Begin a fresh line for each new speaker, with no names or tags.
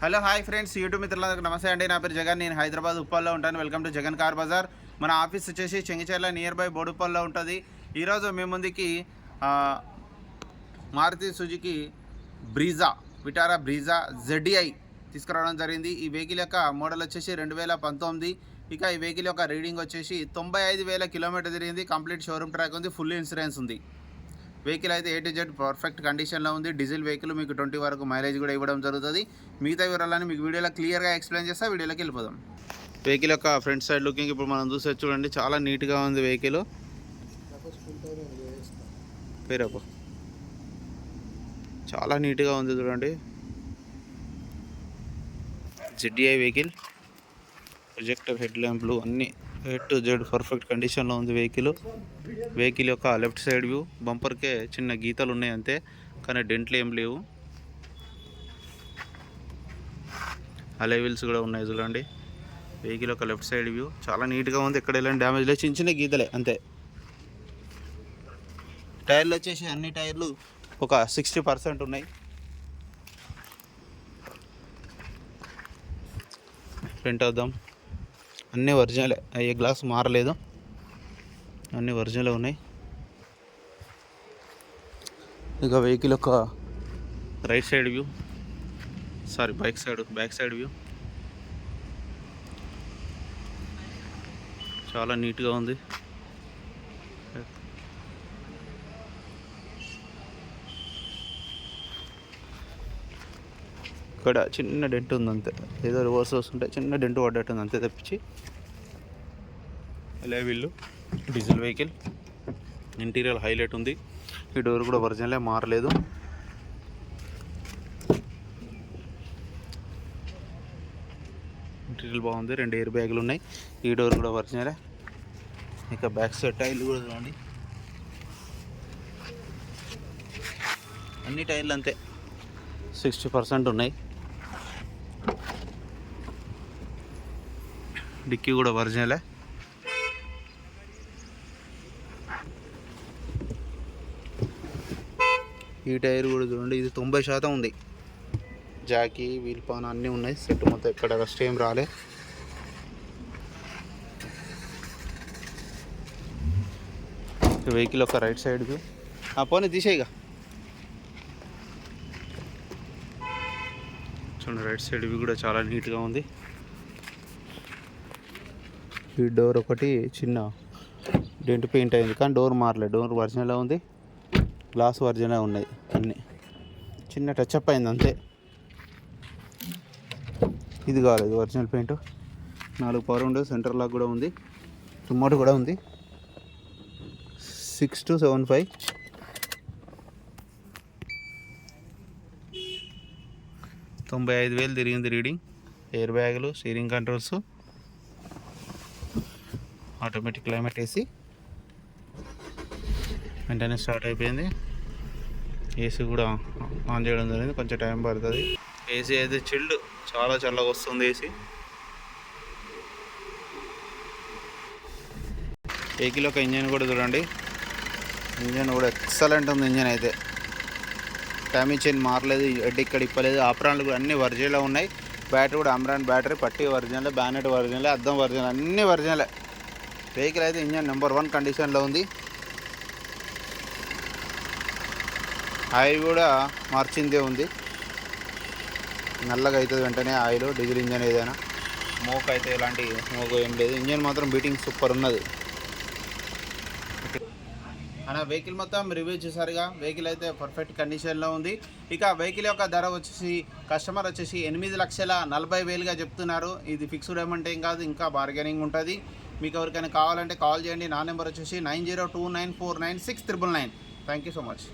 Hello hi friends, YouTube మిత్రులందరికీ నమస్తే అండి. నా పేరు జగన్. నేను హైదరాబాద్ ఉప్పల్లో ఉంటాను. Welcome to Jagan car Bazaar. మన ఆఫీస్ వచ్చేసి చెంగిచెర్ల నియర్ బై బోడుప్పల్లో ఉంటుంది. ఈరోజు మీ ముందుకి Maruti Suzuki Brezza Vitara Brezza ZDI తీసుకురావడం జరిగింది. ఈ వెహికల్ యొక్క మోడల్ వచ్చేసి 2019. ఇక ఈ వెహికల్ యొక్క రీడింగ్ వచ్చేసి 95,000 కిలోమీటర్ తిరిగింది. కంప్లీట్ షోరూమ్ ట్రాక్ ఉంది, ఫుల్ ఇన్సూరెన్స్ ఉంది. వెహికల్ అయితే A to Z పర్ఫెక్ట్ కండిషన్లో ఉంది. డీజిల్ వెహికల్ మీకు 20 వరకు మైలేజ్ కూడా ఇవ్వడం జరుగుతుంది. మిగతా వివరాలని మీకు వీడియోలో క్లియర్గా ఎక్స్ప్లెయిన్ చేస్తా. వీడియోలోకి వెళ్ళిపోదాం. వెహికల్ యొక్క ఫ్రంట్ సైడ్ లుకింగ్ ఇప్పుడు మనం చూసే చూడండి, చాలా నీట్గా ఉంది వెహికల్. పేరపు చాలా నీట్గా ఉంది చూడండి. ZDI వెహికల్, ప్రొజెక్టర్ హెడ్ ల్యాంప్లు అన్నీ A to Z పర్ఫెక్ట్ కండిషన్లో ఉంది వెహికల్. వెహికల్ యొక్క లెఫ్ట్ సైడ్ వ్యూ, బంపర్కే చిన్న గీతలు ఉన్నాయి అంతే, కానీ డెంట్లు ఏం లేవు. అలై వీల్స్ కూడా ఉన్నాయి చూడండి. వెహికల్ యొక్క లెఫ్ట్ సైడ్ వ్యూ చాలా నీట్గా ఉంది, ఎక్కడ ఎలాంటి డ్యామేజ్ లేదు, చిన్న చిన్న గీతలే అంతే. టైర్లు వచ్చేసి అన్ని టైర్లు ఒక 60% ఉన్నాయి. ఫ్రంట్ వద్దాం, అన్నీ ఒరిజినలే, ఏ గ్లాస్ మారలేదు, అన్నీ ఒరిజినల్ ఉన్నాయి. ఇక వెహికల్ యొక్క right side view, back side view చాలా నీట్గా ఉంది. ఇక్కడ చిన్న డెంట్ ఉంది అంతే, ఏదో రివర్స్ వస్తుంటే చిన్న డెంట్ పడ్డట్టుంది అంతే తప్పించి. అలా వీళ్ళు డీజిల్ వెహికల్, ఇంటీరియర్ హైలైట్ ఉంది. ఈ డోర్ కూడా ఒరిజినలే, మారలేదు. ఇంటీరియర్ బాగుంది, 2 ఎయిర్ బ్యాగులు ఉన్నాయి. ఈ డోర్ కూడా ఒరిజినలే. ఇక బ్యాక్ సైడ్ టైర్లు కూడా చూడండి, అన్ని టైర్లు అంతే 60% ఉన్నాయి. డిక్కీ కూడా ఒరిజినలే. ఈ టైర్ కూడా చూడండి, ఇది 90% ఉంది. జాకీ, వీల్ పాన్ అన్నీ ఉన్నాయి. సెట్ మొత్తం ఎక్కడ రస్ట్ ఏం రాలే. వెహికల్ ఒక రైట్ సైడ్ వ్యూ, పోనీ తీసేయిగా చూడండి. రైట్ సైడ్ వ్యూ కూడా చాలా నీట్గా ఉంది. ఈ డోర్ ఒకటి చిన్న డెంట్ పెయింట్ అయింది, కానీ డోర్ మారలేదు. డోర్ ఒరిజినల్ ఉంది, గ్లాస్ ఒరిజినల్ ఉన్నాయి. అన్నీ చిన్న టచ్అప్ అయింది అంతే. ఇది కాలేదు, original paint. 4 power window, centre lock కూడా ఉంది, రిమోట్ కూడా ఉంది. 6275. 95,000 తిరిగింది రీడింగ్. ఎయిర్ బ్యాగులు, steering controls, automatic climate AC, వెంటనే స్టార్ట్ అయిపోయింది. AC కూడా ఆన్ చేయడం జరిగింది, కొంచెం టైం పడుతుంది. AC అయితే చిల్డ్, చాలా చల్లగా వస్తుంది AC. వెహికల్ ఒక ఇంజన్ కూడా చూడండి, ఇంజన్ కూడా ఎక్సలెంట్ ఉంది. ఇంజన్ అయితే డ్యామేజ్ చైన్ మారలేదు, హెడ్ ఇక్కడ ఇప్పలేదు. ఆప్రాన్లు కూడా అన్నీ ఒరిజినల్ ఉన్నాయి. బ్యాటరీ కూడా అమ్రాన్ బ్యాటరీ, పట్టి ఒరిజినల్, బ్యానెట్ ఒరిజినల్, అద్దం ఒరిజినల్, అన్నీ ఒరిజినలే. వెహికల్ అయితే ఇంజన్ నెంబర్ 1 కండిషన్లో ఉంది. ఆయిల్ కూడా మార్చిందే ఉంది, నల్లగా అవుతుంది వెంటనే ఆయిల్. డీజిల్ ఇంజన్ ఏదైనా మోక్ అయితే ఎలాంటి మోక్ ఏం లేదు. ఇంజన్ మాత్రం బీటింగ్ సూపర్ ఉన్నది. అలా వెహికల్ మొత్తం రివ్యూ చేశారుగా. వెహికల్ అయితే పర్ఫెక్ట్ కండిషన్లో ఉంది. ఇక వెహికల్ యొక్క ధర వచ్చేసి కస్టమర్ వచ్చేసి 8,40,000గా చెప్తున్నారు. ఇది ఫిక్స్డ్ అమౌంట్ ఏం కాదు, ఇంకా బార్గెనింగ్ ఉంటుంది. మీకు ఎవరికైనా కావాలంటే కాల్ చేయండి. నా నెంబర్ వచ్చేసి 9029496999. Thank you so much.